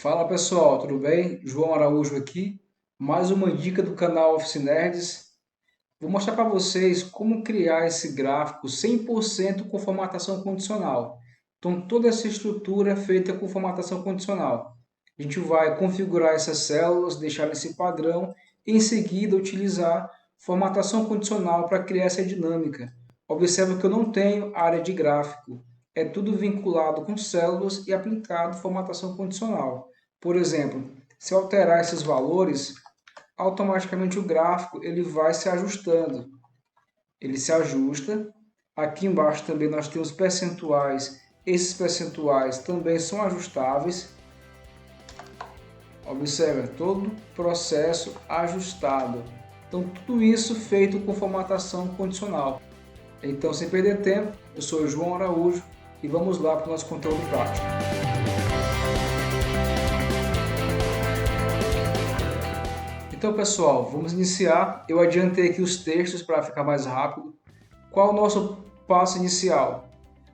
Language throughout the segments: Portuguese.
Fala pessoal, tudo bem? João Araújo aqui, mais uma dica do canal Office Nerds. Vou mostrar para vocês como criar esse gráfico 100% com formatação condicional. Então toda essa estrutura é feita com formatação condicional. A gente vai configurar essas células, deixar nesse padrão e em seguida utilizar formatação condicional para criar essa dinâmica. Observe que eu não tenho área de gráfico, é tudo vinculado com células e aplicado formatação condicional. Por exemplo, se eu alterar esses valores, automaticamente o gráfico ele vai se ajustando. Ele se ajusta. Aqui embaixo também nós temos percentuais. Esses percentuais também são ajustáveis. Observe, todo processo ajustado. Então, tudo isso feito com formatação condicional. Então, sem perder tempo, eu sou o João Araújo e vamos lá para o nosso conteúdo prático. Então, pessoal, vamos iniciar. Eu adiantei aqui os textos para ficar mais rápido. Qual é o nosso passo inicial?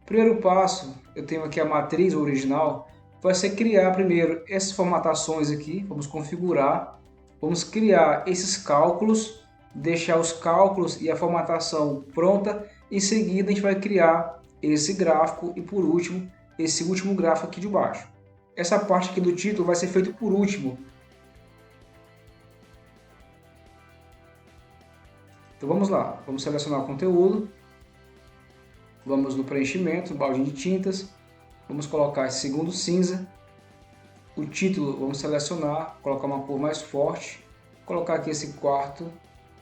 Primeiro passo, eu tenho aqui a matriz original, vai ser criar primeiro essas formatações aqui, vamos configurar, vamos criar esses cálculos, deixar os cálculos e a formatação pronta, em seguida a gente vai criar esse gráfico e por último, esse último gráfico aqui de baixo. Essa parte aqui do título vai ser feita por último. Então vamos lá, vamos selecionar o conteúdo, vamos no preenchimento, balde de tintas, vamos colocar esse segundo cinza, o título vamos selecionar, colocar uma cor mais forte, colocar aqui esse quarto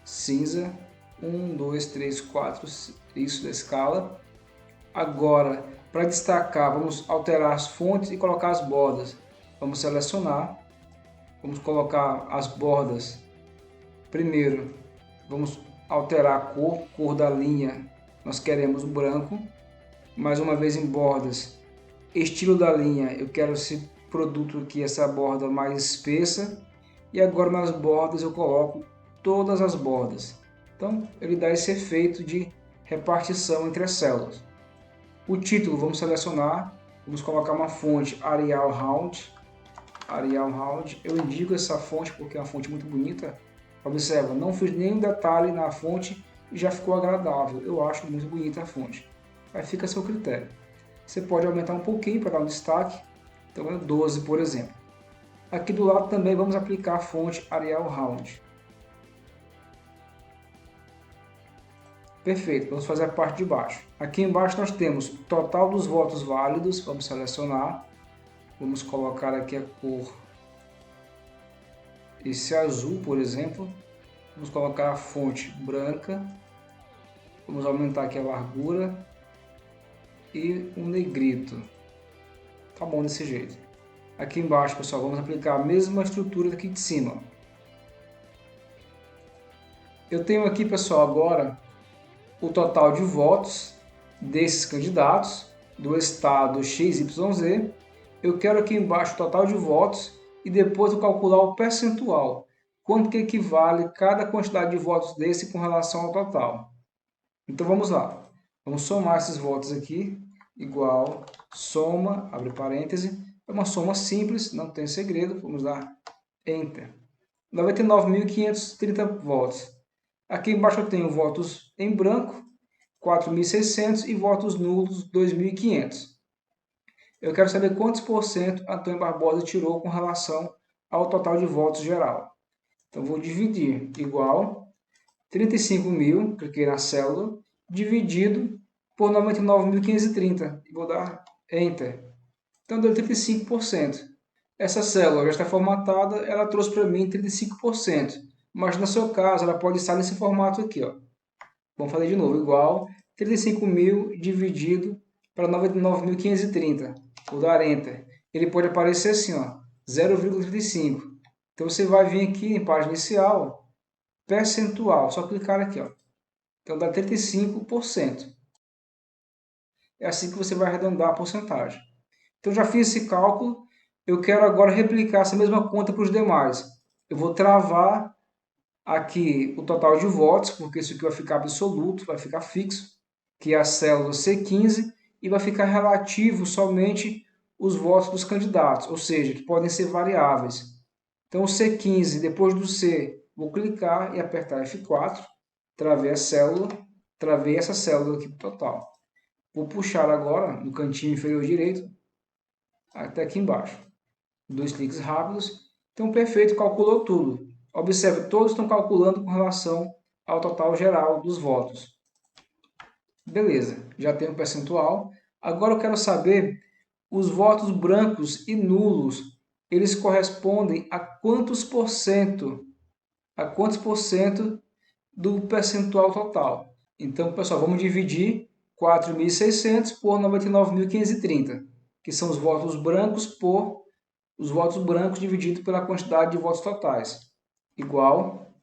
cinza, 1, 2, 3, 4, isso da escala. Agora, para destacar, vamos alterar as fontes e colocar as bordas. Vamos selecionar, vamos colocar as bordas. Primeiro, vamos alterar a cor da linha, nós queremos o branco. Mais uma vez em bordas, estilo da linha, eu quero esse produto aqui, essa borda mais espessa. E agora nas bordas eu coloco todas as bordas. Então ele dá esse efeito de repartição entre as células. O título vamos selecionar, vamos colocar uma fonte Arial Round. Eu indico essa fonte porque é uma fonte muito bonita. Observa, não fiz nenhum detalhe na fonte e já ficou agradável. Eu acho muito bonita a fonte. Aí fica a seu critério. Você pode aumentar um pouquinho para dar um destaque. Então é 12, por exemplo. Aqui do lado também vamos aplicar a fonte Arial Round. Perfeito, vamos fazer a parte de baixo. Aqui embaixo nós temos o total dos votos válidos. Vamos selecionar. Vamos colocar aqui a cor, esse azul, por exemplo. Vamos colocar a fonte branca. Vamos aumentar aqui a largura. E um negrito. Tá bom desse jeito. Aqui embaixo, pessoal, vamos aplicar a mesma estrutura daqui de cima. Eu tenho aqui, pessoal, agora o total de votos desses candidatos do estado XYZ. Eu quero aqui embaixo o total de votos e depois eu calcular o percentual. Quanto que equivale cada quantidade de votos desse com relação ao total. Então vamos lá. Vamos somar esses votos aqui, igual, soma, abre parêntese, é uma soma simples, não tem segredo, vamos dar Enter. 99.530 votos. Aqui embaixo eu tenho votos em branco, 4.600 e votos nulos, 2.500. Eu quero saber quantos por cento Antônio Barbosa tirou com relação ao total de votos geral. Então vou dividir, igual, 35.000, cliquei na célula, dividido por 99.530 e vou dar Enter. Então deu 35%. Essa célula já está formatada, ela trouxe para mim 35%. Mas no seu caso, ela pode estar nesse formato aqui. Ó. Vamos fazer de novo, igual 35.000 dividido para 99.530. Vou dar Enter. Ele pode aparecer assim, 0,35. Então você vai vir aqui em página inicial, percentual, só clicar aqui. Ó. Então dá 35%. É assim que você vai arredondar a porcentagem. Então já fiz esse cálculo, eu quero agora replicar essa mesma conta para os demais. Eu vou travar aqui o total de votos, porque isso aqui vai ficar absoluto, vai ficar fixo, que é a célula C15, e vai ficar relativo somente os votos dos candidatos, ou seja, que podem ser variáveis. Então, o C15, depois do C, vou clicar e apertar F4, travei a célula, travei essa célula aqui para o total. Vou puxar agora, no cantinho inferior direito, até aqui embaixo. 2 cliques rápidos. Então, perfeito, calculou tudo. Observe, todos estão calculando com relação ao total geral dos votos. Beleza, já tem um percentual. Agora eu quero saber os votos brancos e nulos, eles correspondem a quantos por cento? A quantos por cento do percentual total? Então, pessoal, vamos dividir 4.600 por 99.530, que são os votos brancos por os votos brancos dividido pela quantidade de votos totais, igual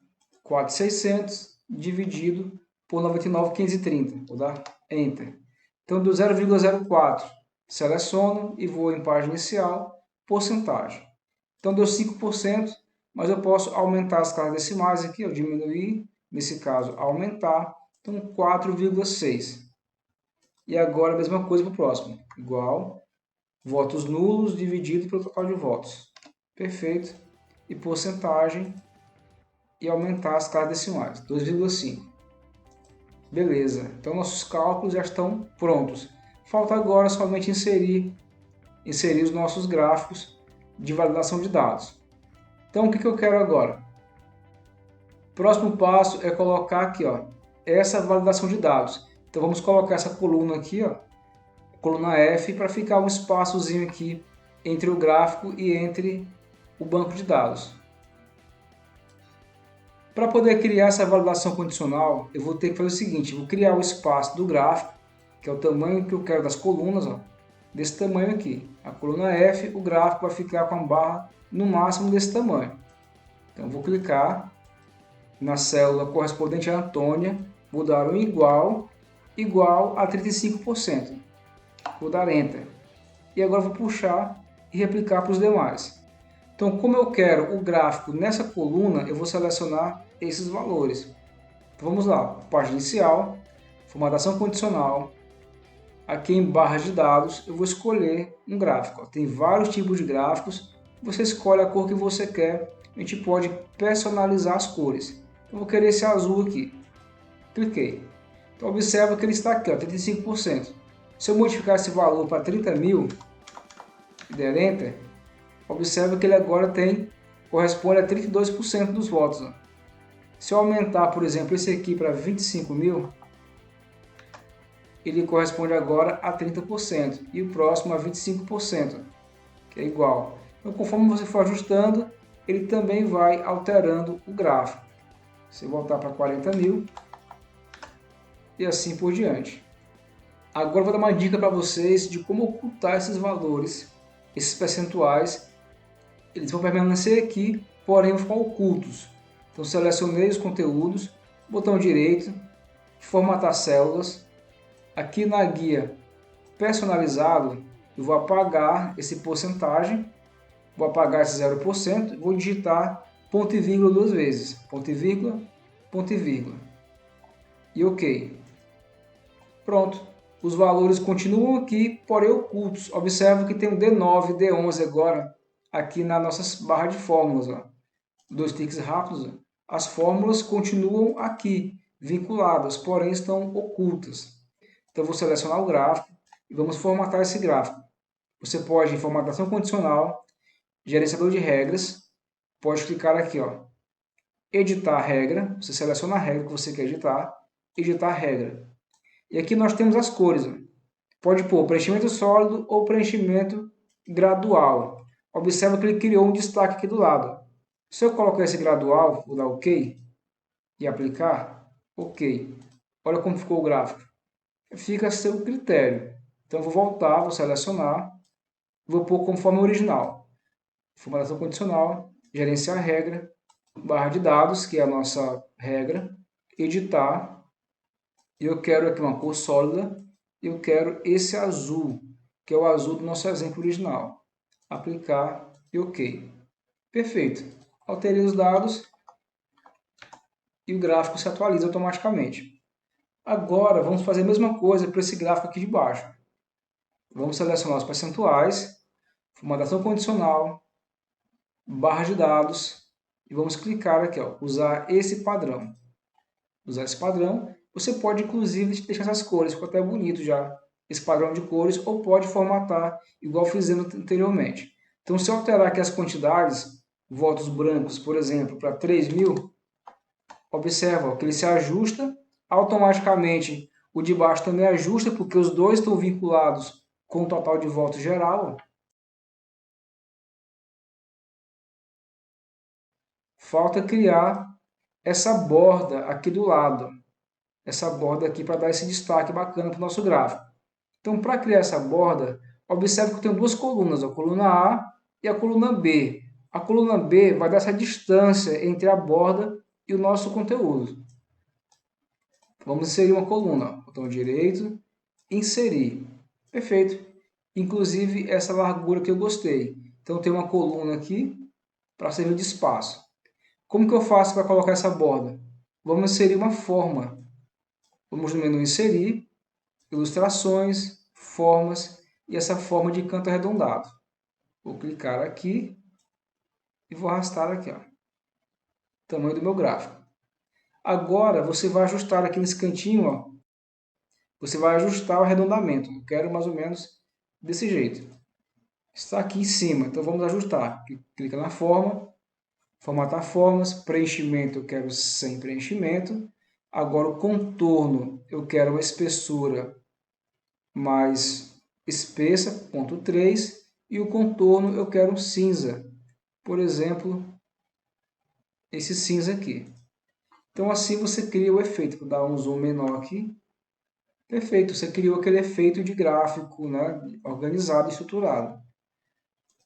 4.600 dividido por 99.530. Vou dar Enter. Então, do 0,04, seleciono e vou em página inicial, porcentagem. Então, deu 5%, mas eu posso aumentar as casas decimais aqui, eu diminuir, nesse caso, aumentar. Então, 4,6. E agora a mesma coisa para o próximo, igual votos nulos dividido pelo total de votos. Perfeito. E porcentagem e aumentar as casas decimais, 2,5. Beleza, então nossos cálculos já estão prontos. Falta agora somente inserir os nossos gráficos de validação de dados. Então o que eu quero agora? Próximo passo é colocar aqui, ó, essa validação de dados. Então vamos colocar essa coluna aqui, ó, coluna F, para ficar um espaçozinho aqui entre o gráfico e entre o banco de dados. Para poder criar essa validação condicional, eu vou ter que fazer o seguinte, vou criar o espaço do gráfico, que é o tamanho que eu quero das colunas, ó, desse tamanho aqui. A coluna F, o gráfico vai ficar com a barra no máximo desse tamanho. Então vou clicar na célula correspondente a Antônia, vou dar um igual a 35%. Vou dar Enter. E agora vou puxar e replicar para os demais. Então, como eu quero o gráfico nessa coluna, eu vou selecionar esses valores. Então, vamos lá, página inicial, formatação condicional. Aqui em barra de dados, eu vou escolher um gráfico. Tem vários tipos de gráficos, você escolhe a cor que você quer. A gente pode personalizar as cores. Eu vou querer esse azul aqui. Cliquei. Então, observa que ele está aqui, ó, 35%. Se eu modificar esse valor para 30.000 e der Enter, observa que ele agora corresponde a 32% dos votos. Ó. Se eu aumentar, por exemplo, esse aqui para 25.000, ele corresponde agora a 30% e o próximo a 25%, que é igual. Então, conforme você for ajustando, ele também vai alterando o gráfico. Se eu voltar para 40.000 e assim por diante. Agora eu vou dar uma dica para vocês de como ocultar esses valores, esses percentuais. Eles vão permanecer aqui, porém vão ficar ocultos. Então selecionei os conteúdos, botão direito, formatar células. Aqui na guia personalizado, eu vou apagar esse porcentagem, vou apagar esse 0%, vou digitar ponto e vírgula 2 vezes, ponto e vírgula, ponto e vírgula. E OK. Pronto. Os valores continuam aqui, porém ocultos. Observe que tem um D9, D11 agora, aqui na nossa barra de fórmulas. Ó. 2 cliques rápidos. Ó. As fórmulas continuam aqui, vinculadas, porém estão ocultas. Então, vou selecionar o gráfico e vamos formatar esse gráfico. Você pode, em formatação condicional, gerenciador de regras, pode clicar aqui, ó, editar regra, você seleciona a regra que você quer editar regra. E aqui nós temos as cores. Ó. Pode pôr preenchimento sólido ou preenchimento gradual. Observa que ele criou um destaque aqui do lado. Se eu colocar esse gradual, vou dar OK e aplicar, OK. Olha como ficou o gráfico. Fica a seu critério. Então, eu vou voltar, vou selecionar, vou pôr conforme original. Formatação condicional, gerenciar regra, barra de dados, que é a nossa regra, editar. Eu quero aqui uma cor sólida, eu quero esse azul, que é o azul do nosso exemplo original. Aplicar e OK. Perfeito. Alterei os dados e o gráfico se atualiza automaticamente. Agora, vamos fazer a mesma coisa para esse gráfico aqui de baixo. Vamos selecionar os percentuais, formatação condicional, barra de dados, e vamos clicar aqui, ó, usar esse padrão. Usar esse padrão, você pode inclusive deixar essas cores, ficou até bonito já, esse padrão de cores, ou pode formatar igual fizemos anteriormente. Então, se eu alterar aqui as quantidades, votos brancos, por exemplo, para 3.000, observa que ele se ajusta, automaticamente o de baixo também ajusta, porque os dois estão vinculados com o total de votos geral. Falta criar essa borda aqui do lado, essa borda aqui para dar esse destaque bacana para o nosso gráfico. Então, para criar essa borda, observe que eu tenho duas colunas, a coluna A e a coluna B. A coluna B vai dar essa distância entre a borda e o nosso conteúdo. Vamos inserir uma coluna, botão direito, inserir. Perfeito. Inclusive essa largura que eu gostei. Então tem uma coluna aqui para servir de espaço. Como que eu faço para colocar essa borda? Vamos inserir uma forma. Vamos no menu inserir, ilustrações, formas e essa forma de canto arredondado. Vou clicar aqui e vou arrastar aqui, ó, tamanho do meu gráfico. Agora você vai ajustar aqui nesse cantinho, ó, você vai ajustar o arredondamento. Eu quero mais ou menos desse jeito. Está aqui em cima, então vamos ajustar. Clica na forma, formatar formas, preenchimento eu quero sem preenchimento. Agora o contorno eu quero uma espessura mais espessa, ponto 3, e o contorno eu quero cinza. Por exemplo, esse cinza aqui. Então assim você cria o efeito. Vou dar um zoom menor aqui. Perfeito, você criou aquele efeito de gráfico, né, organizado e estruturado.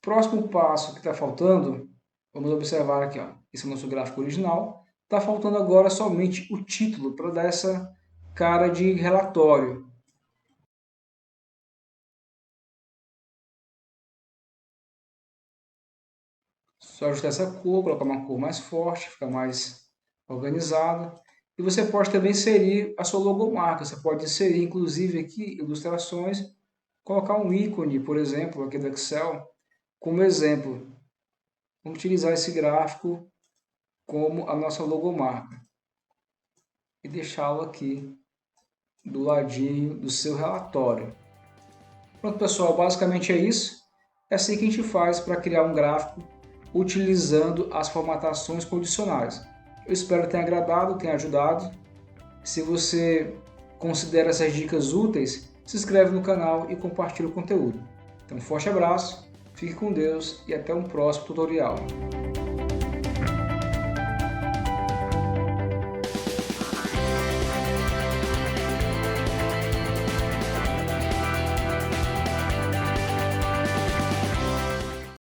Próximo passo que está faltando, vamos observar aqui, ó, esse é o nosso gráfico original. Está faltando agora somente o título para dar essa cara de relatório. Só ajustar essa cor, colocar uma cor mais forte, ficar mais organizada. E você pode também inserir a sua logomarca. Você pode inserir, inclusive, aqui ilustrações, colocar um ícone, por exemplo, aqui do Excel, como exemplo. Vamos utilizar esse gráfico como a nossa logomarca e deixá-lo aqui do ladinho do seu relatório. Pronto, pessoal, basicamente é isso. É assim que a gente faz para criar um gráfico utilizando as formatações condicionais. Eu espero que tenha agradado, tenha ajudado. Se você considera essas dicas úteis, se inscreve no canal e compartilha o conteúdo. Então, um forte abraço, fique com Deus e até um próximo tutorial.